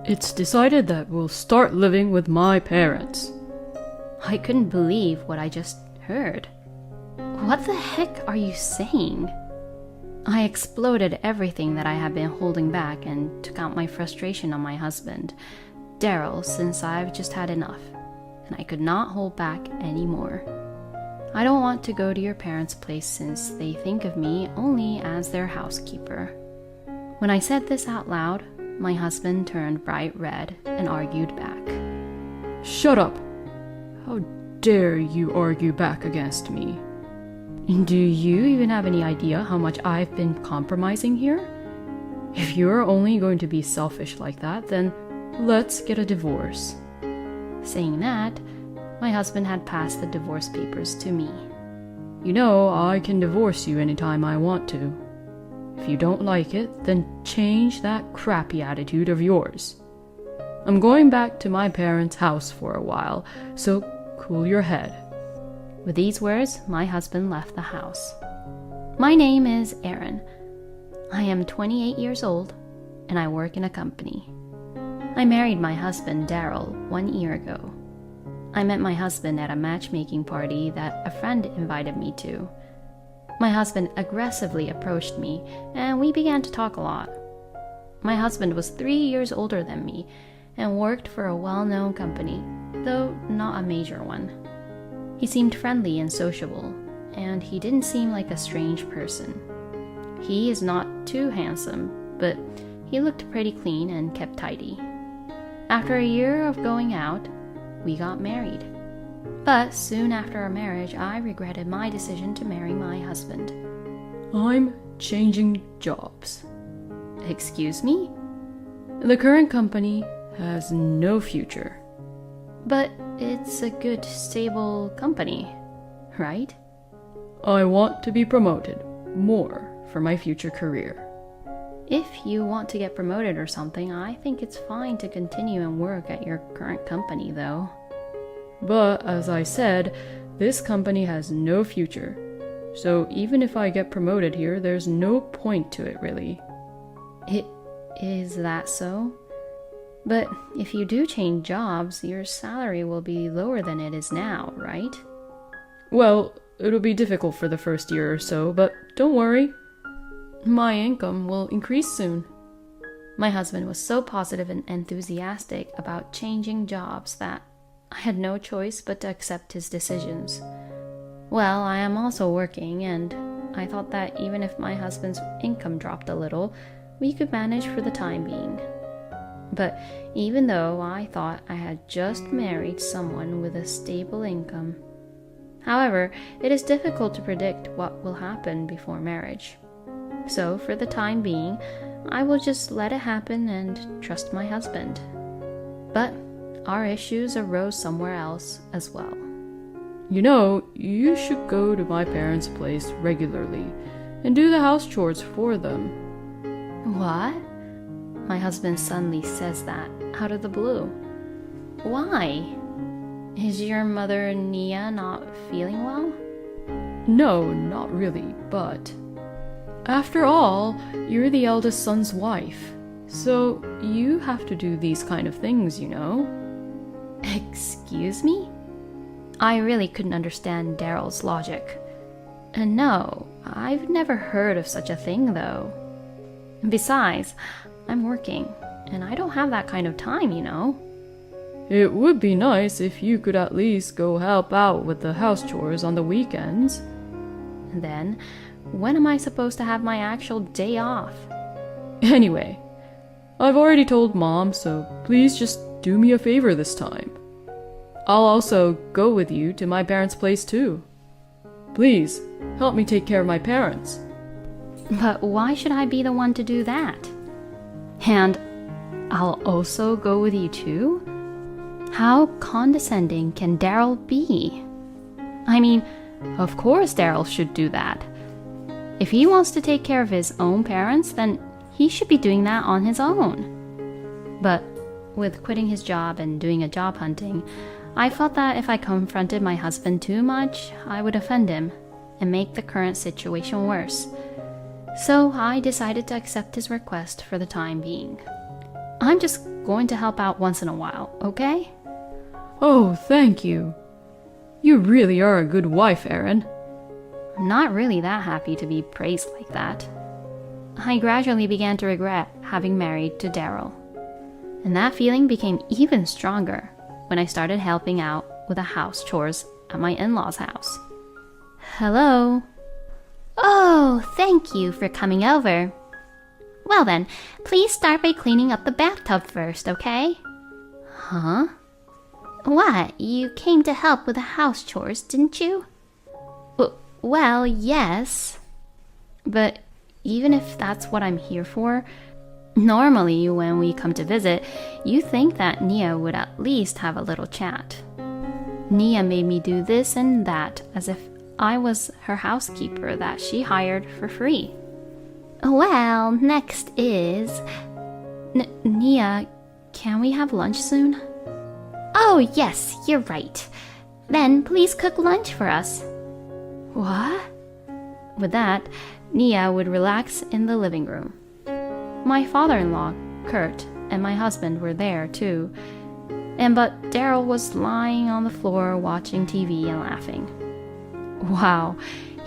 It's decided that we'll start living with my parents. I couldn't believe what I just heard. What the heck are you saying? I exploded everything that I had been holding back and took out my frustration on my husband, Daryl, since I've just had enough, and I could not hold back anymore. I don't want to go to your parents' place since they think of me only as their housekeeper. When I said this out loud, my husband turned bright red and argued back. Shut up! How dare you argue back against me? Do you even have any idea how much I've been compromising here? If you're only going to be selfish like that, then let's get a divorce. Saying that, my husband had passed the divorce papers to me. You know, I can divorce you anytime I want to. If you don't like it, then change that crappy attitude of yours. I'm going back to my parents' house for a while, so cool your head. With these words, my husband left the house. My name is Aaron. I am 28 years old, and I work in a company. I married my husband, Daryl, 1 year ago. I met my husband at a matchmaking party that a friend invited me to. My husband aggressively approached me, and we began to talk a lot. My husband was 3 years older than me and worked for a well-known company, though not a major one. He seemed friendly and sociable, and he didn't seem like a strange person. He is not too handsome, but he looked pretty clean and kept tidy. After a year of going out, we got married. But soon after our marriage, I regretted my decision to marry my husband. I'm changing jobs. Excuse me? The current company has no future. But it's a good, stable company, right? I want to be promoted more for my future career. If you want to get promoted or something, I think it's fine to continue and work at your current company, though. But, as I said, this company has no future. So even if I get promoted here, there's no point to it, really. Is that so? But if you do change jobs, your salary will be lower than it is now, right? Well, it'll be difficult for the first year or so, but don't worry. My income will increase soon. My husband was so positive and enthusiastic about changing jobs that I had no choice but to accept his decisions. Well, I am also working, and I thought that even if my husband's income dropped a little, we could manage for the time being. But even though I thought I had just married someone with a stable income. However, it is difficult to predict what will happen before marriage. So for the time being, I will just let it happen and trust my husband. But our issues arose somewhere else as well. You know, you should go to my parents' place regularly and do the house chores for them. What? My husband suddenly says that out of the blue. Why? Is your mother, Nia, not feeling well? No, not really, but after all, you're the eldest son's wife, so you have to do these kind of things, you know. Excuse me? I really couldn't understand Daryl's logic. And no, I've never heard of such a thing, though. Besides, I'm working, and I don't have that kind of time, you know. It would be nice if you could at least go help out with the house chores on the weekends. And then, when am I supposed to have my actual day off? Anyway, I've already told Mom, so please just do me a favor this time. I'll also go with you to my parents' place too. Please, help me take care of my parents. But why should I be the one to do that? And I'll also go with you too? How condescending can Daryl be? I mean, of course Daryl should do that. If he wants to take care of his own parents, then he should be doing that on his own. But with quitting his job and doing a job hunting, I felt that if I confronted my husband too much, I would offend him and make the current situation worse. So I decided to accept his request for the time being. I'm just going to help out once in a while, okay? Oh, thank you. You really are a good wife, Erin. I'm not really that happy to be praised like that. I gradually began to regret having married to Daryl. And that feeling became even stronger when I started helping out with the house chores at my in-laws' house. Hello? Oh, thank you for coming over. Well then, please start by cleaning up the bathtub first, okay? Huh? What? You came to help with the house chores, didn't you? Well, yes. But even if that's what I'm here for, normally when we come to visit, you think that Nia would at least have a little chat. Nia made me do this and that as if I was her housekeeper that she hired for free. Well, next is... Nia, can we have lunch soon? Oh, yes, you're right. Then please cook lunch for us. What? With that, Nia would relax in the living room. My father-in-law, Kurt, and my husband were there too. But Daryl was lying on the floor watching TV and laughing. Wow,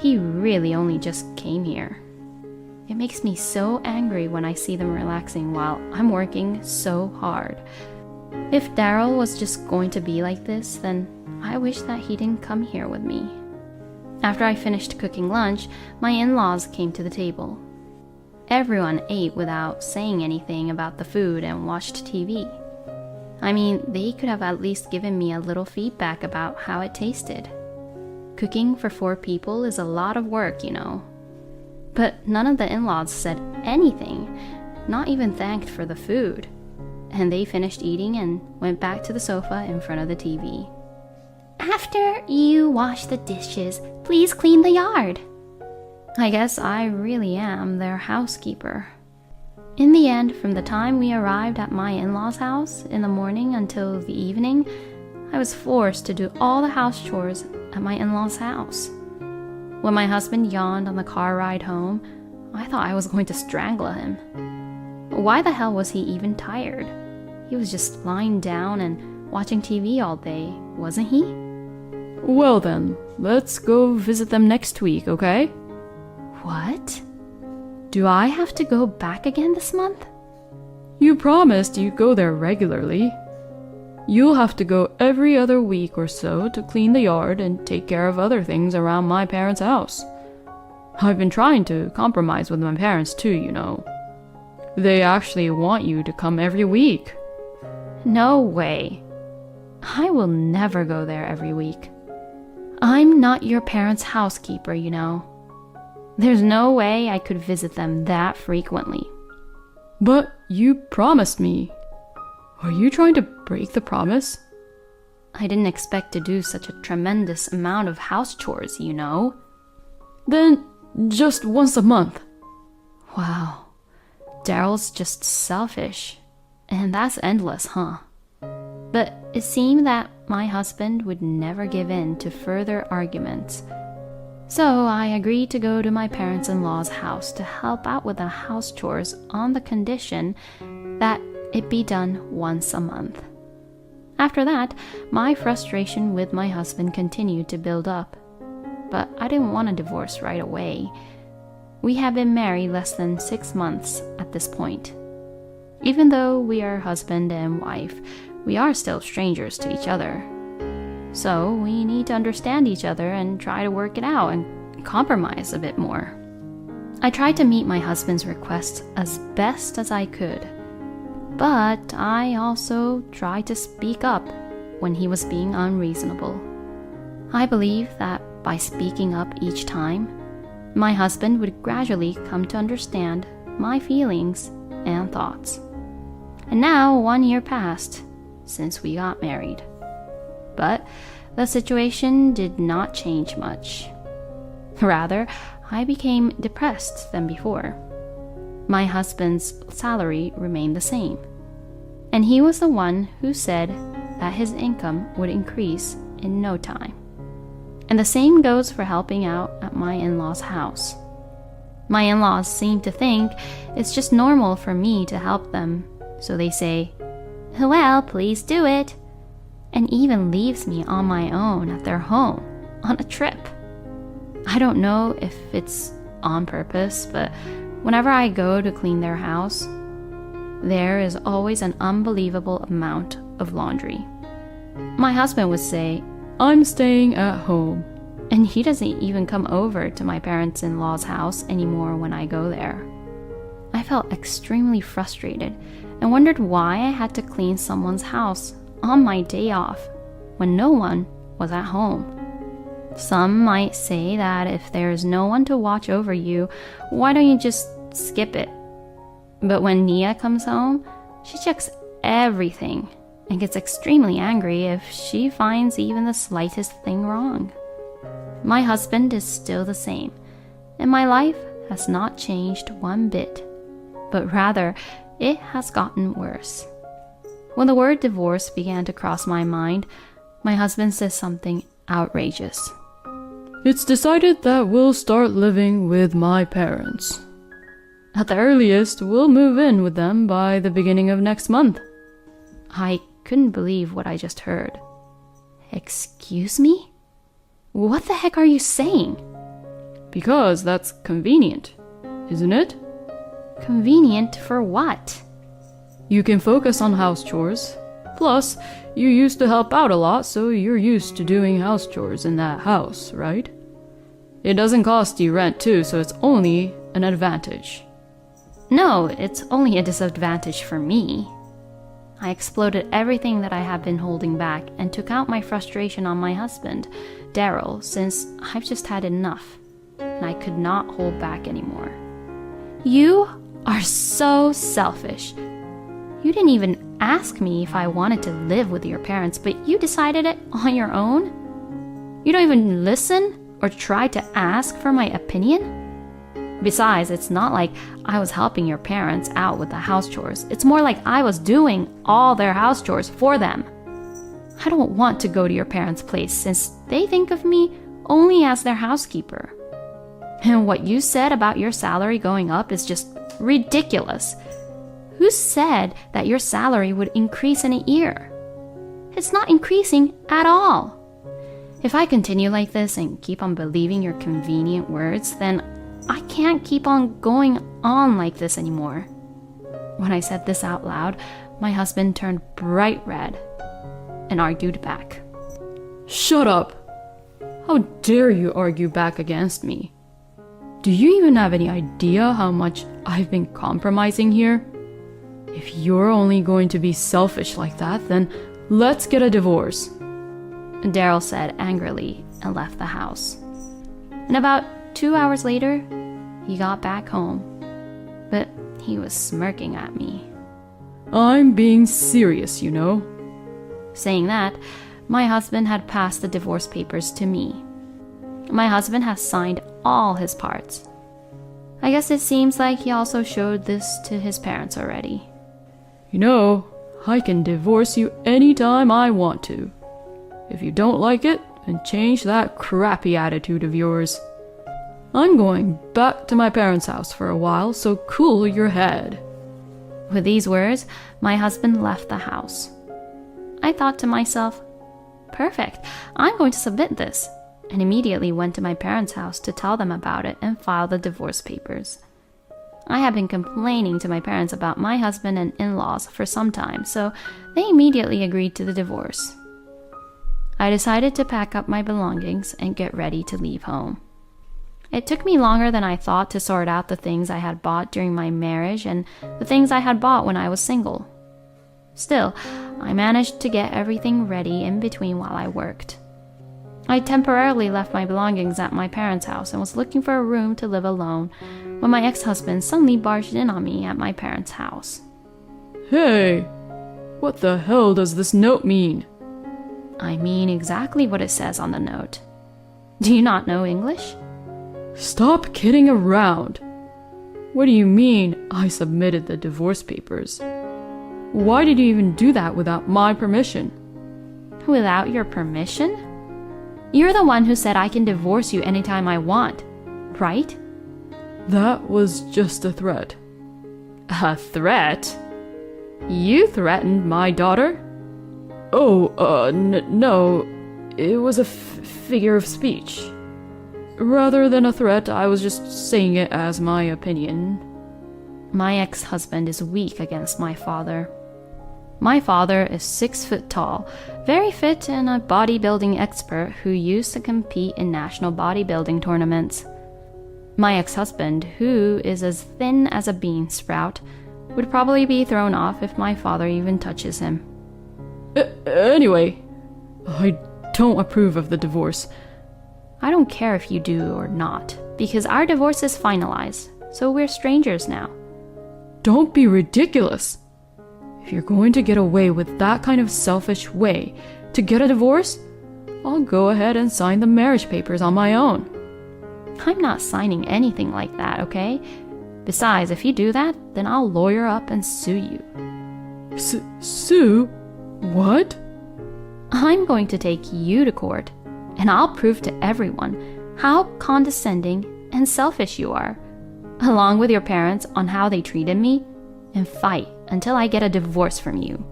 he really only just came here. It makes me so angry when I see them relaxing while I'm working so hard. If Daryl was just going to be like this, then I wish that he didn't come here with me. After I finished cooking lunch, my in-laws came to the table. Everyone ate without saying anything about the food and watched TV. I mean, they could have at least given me a little feedback about how it tasted. Cooking for 4 people is a lot of work, you know. But none of the in-laws said anything, not even thanked for the food. And they finished eating and went back to the sofa in front of the TV. After you wash the dishes, please clean the yard. I guess I really am their housekeeper. In the end, from the time we arrived at my in-laws' house in the morning until the evening, I was forced to do all the house chores at my in-laws' house. When my husband yawned on the car ride home, I thought I was going to strangle him. Why the hell was he even tired? He was just lying down and watching TV all day, wasn't he? Well then, let's go visit them next week, okay? What? Do I have to go back again this month? You promised you'd go there regularly. You'll have to go every other week or so to clean the yard and take care of other things around my parents' house. I've been trying to compromise with my parents too, you know. They actually want you to come every week. No way. I will never go there every week. I'm not your parents' housekeeper, you know. There's no way I could visit them that frequently. But you promised me. Are you trying to break the promise? I didn't expect to do such a tremendous amount of house chores, you know. Then just once a month. Wow. Daryl's just selfish. And that's endless, huh? But it seemed that my husband would never give in to further arguments. So I agreed to go to my parents-in-law's house to help out with the house chores on the condition that it be done once a month. After that, my frustration with my husband continued to build up. But I didn't want a divorce right away. We had been married less than 6 months at this point. Even though we are husband and wife, we are still strangers to each other. So we need to understand each other and try to work it out and compromise a bit more. I tried to meet my husband's requests as best as I could. But I also tried to speak up when he was being unreasonable. I believe that by speaking up each time, my husband would gradually come to understand my feelings and thoughts. And now 1 year passed since we got married. But the situation did not change much. Rather, I became depressed than before. My husband's salary remained the same, and he was the one who said that his income would increase in no time. And the same goes for helping out at my in-laws' house. My in-laws seem to think it's just normal for me to help them So they say, "Well, please do it," and even leaves me on my own at their home on a trip. I don't know if it's on purpose, but whenever I go to clean their house, there is always an unbelievable amount of laundry. My husband would say, "I'm staying at home." and he doesn't even come over to my parents-in-law's house anymore when I go there. I felt extremely frustrated and wondered why I had to clean someone's house on my day off when no one was at home. Some might say that if there's no one to watch over you, why don't you just skip it? But when Nia comes home, she checks everything and gets extremely angry if she finds even the slightest thing wrong. My husband is still the same, and my life has not changed one bit, but rather it has gotten worse. When the word divorce began to cross my mind, my husband says something outrageous. "It's decided that we'll start living with my parents. At the earliest, we'll move in with them by the beginning of next month." I couldn't believe what I just heard. Excuse me? What the heck are you saying? Because that's convenient, isn't it? Convenient for what? You can focus on house chores. Plus, you used to help out a lot, so you're used to doing house chores in that house, right? It doesn't cost you rent too, so it's only an advantage. No, it's only a disadvantage for me. I exploded everything that I had been holding back and took out my frustration on my husband, Daryl, since I've just had enough and I could not hold back anymore. You are so selfish. You didn't even ask me if I wanted to live with your parents, but you decided it on your own? You don't even listen or try to ask for my opinion? Besides, it's not like I was helping your parents out with the house chores. It's more like I was doing all their house chores for them. I don't want to go to your parents' place since they think of me only as their housekeeper. And what you said about your salary going up is just ridiculous. Who said that your salary would increase in a year? It's not increasing at all. If I continue like this and keep on believing your convenient words, then I can't keep on going on like this anymore. When I said this out loud, my husband turned bright red and argued back. "Shut up! How dare you argue back against me? Do you even have any idea how much I've been compromising here? If you're only going to be selfish like that, then let's get a divorce." Daryl said angrily and left the house. And about 2 hours later, he got back home, but he was smirking at me. "I'm being serious, you know." Saying that, my husband had passed the divorce papers to me. My husband has signed all his parts. I guess it seems like he also showed this to his parents already. "You know, I can divorce you anytime I want to. If you don't like it, then change that crappy attitude of yours. I'm going back to my parents' house for a while, so cool your head." With these words, my husband left the house. I thought to myself, perfect, I'm going to submit this, and immediately went to my parents' house to tell them about it and file the divorce papers. I had been complaining to my parents about my husband and in-laws for some time, so they immediately agreed to the divorce. I decided to pack up my belongings and get ready to leave home. It took me longer than I thought to sort out the things I had bought during my marriage and the things I had bought when I was single. Still, I managed to get everything ready in between while I worked. I temporarily left my belongings at my parents' house and was looking for a room to live alone when my ex-husband suddenly barged in on me at my parents' house. "Hey, what the hell does this note mean?" I mean exactly what it says on the note. Do you not know English? "Stop kidding around. What do you mean I submitted the divorce papers? Why did you even do that without my permission?" Without your permission? You're the one who said I can divorce you anytime I want, right? "That was just a threat." A threat? You threatened my daughter? Oh, no. It was a figure of speech. Rather than a threat, I was just saying it as my opinion. My ex-husband is weak against my father. My father is 6 foot tall, very fit and a bodybuilding expert who used to compete in national bodybuilding tournaments. My ex-husband, who is as thin as a bean sprout, would probably be thrown off if my father even touches him. Anyway, I don't approve of the divorce. I don't care if you do or not, because our divorce is finalized, so we're strangers now. Don't be ridiculous. If you're going to get away with that kind of selfish way to get a divorce, I'll go ahead and sign the marriage papers on my own. I'm not signing anything like that, okay? Besides, if you do that, then I'll lawyer up and sue you. Sue? What? I'm going to take you to court, and I'll prove to everyone how condescending and selfish you are, along with your parents on how they treated me, and fight until I get a divorce from you.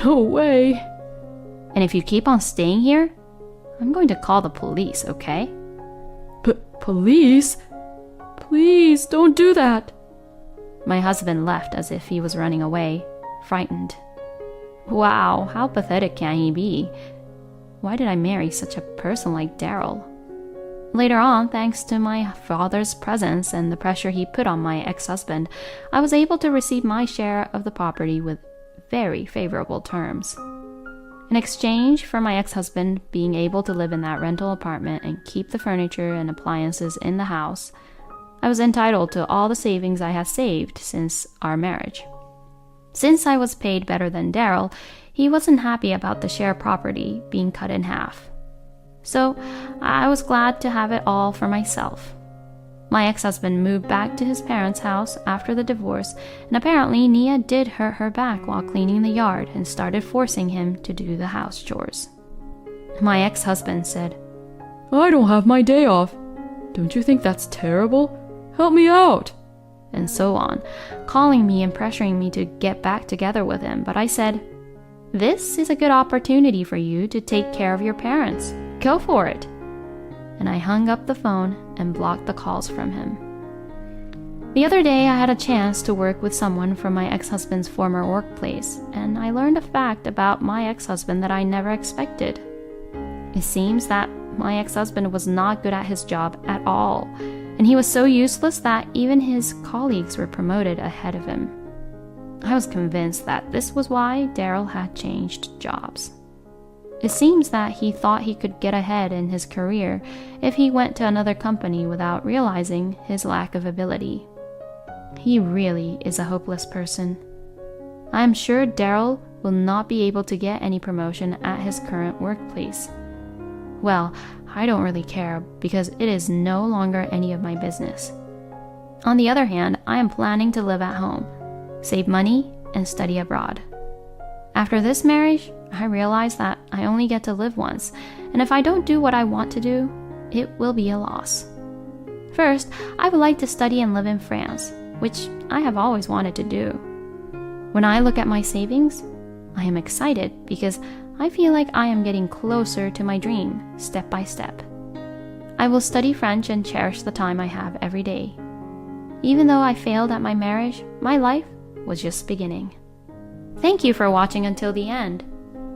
No way. And if you keep on staying here, I'm going to call the police, okay? Police? Please, don't do that. My husband left as if he was running away, frightened. Wow, how pathetic can he be? Why did I marry such a person like Daryl? Later on, thanks to my father's presence and the pressure he put on my ex-husband, I was able to receive my share of the property with very favorable terms. In exchange for my ex-husband being able to live in that rental apartment and keep the furniture and appliances in the house, I was entitled to all the savings I had saved since our marriage. Since I was paid better than Daryl, he wasn't happy about the share property being cut in half. So I was glad to have it all for myself. My ex-husband moved back to his parents' house after the divorce, and apparently Nia did hurt her back while cleaning the yard and started forcing him to do the house chores. My ex-husband said, I don't have my day off. Don't you think that's terrible? Help me out. And so on, calling me and pressuring me to get back together with him. But I said, this is a good opportunity for you to take care of your parents. Go for it. And I hung up the phone and blocked the calls from him. The other day, I had a chance to work with someone from my ex-husband's former workplace, and I learned a fact about my ex-husband that I never expected. It seems that my ex-husband was not good at his job at all, and he was so useless that even his colleagues were promoted ahead of him. I was convinced that this was why Daryl had changed jobs. It seems that he thought he could get ahead in his career if he went to another company without realizing his lack of ability. He really is a hopeless person. I am sure Daryl will not be able to get any promotion at his current workplace. Well, I don't really care because it is no longer any of my business. On the other hand, I am planning to live at home, save money, and study abroad. After this marriage, I realize that I only get to live once, and if I don't do what I want to do, it will be a loss. First, I would like to study and live in France, which I have always wanted to do. When I look at my savings, I am excited because I feel like I am getting closer to my dream, step by step. I will study French and cherish the time I have every day. Even though I failed at my marriage, my life was just beginning. Thank you for watching until the end.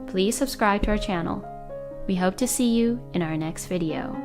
Please subscribe to our channel. We hope to see you in our next video.